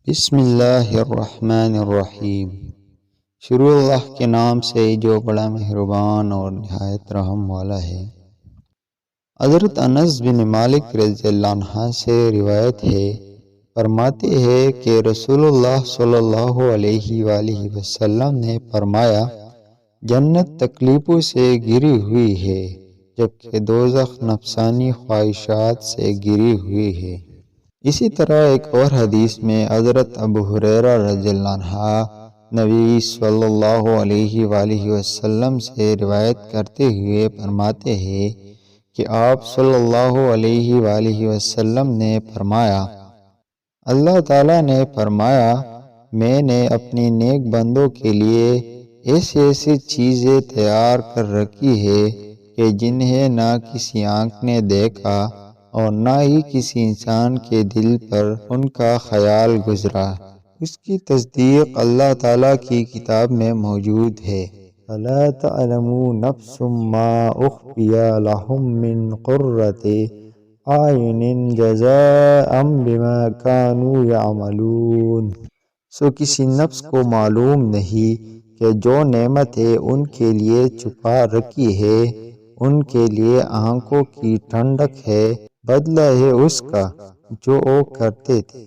بسم اللہ الرحمن الرحیم۔ شروع اللہ کے نام سے جو بڑا مہربان اور نہایت رحم والا ہے۔ حضرت انس بن مالک رضی اللہ عنہ سے روایت ہے، فرماتے ہیں کہ رسول اللہ صلی اللہ علیہ وآلہ وسلم نے فرمایا، جنت تکلیفوں سے گری ہوئی ہے جبکہ دوزخ نفسانی خواہشات سے گری ہوئی ہے۔ اسی طرح ایک اور حدیث میں حضرت ابو ہریرہ رضی اللہ عنہ نبی صلی اللہ علیہ وآلہ وسلم سے روایت کرتے ہوئے فرماتے ہیں کہ آپ صلی اللہ علیہ وآلہ وسلم نے فرمایا، اللہ تعالیٰ نے فرمایا، میں نے اپنی نیک بندوں کے لیے ایسی چیزیں تیار کر رکھی ہے کہ جنہیں نہ کسی آنکھ نے دیکھا اور نہ ہی کسی انسان کے دل پر ان کا خیال گزرا۔ اس کی تصدیق اللہ تعالیٰ کی کتاب میں موجود ہے۔ فَلَا تَعْلَمُ نَفْسٌ مَّا أُخْفِيَ لَهُم مِّن قُرَّةِ أَعْيُنٍ جَزَاءً بِمَا كَانُوا يَعْمَلُونَ۔ سو کسی نفس کو معلوم نہیں کہ جو نعمتیں ان کے لیے چھپا رکھی ہے ان کے لیے آنکھوں کی ٹھنڈک ہے، بدلہ ہے اس کا جو وہ کرتے تھے۔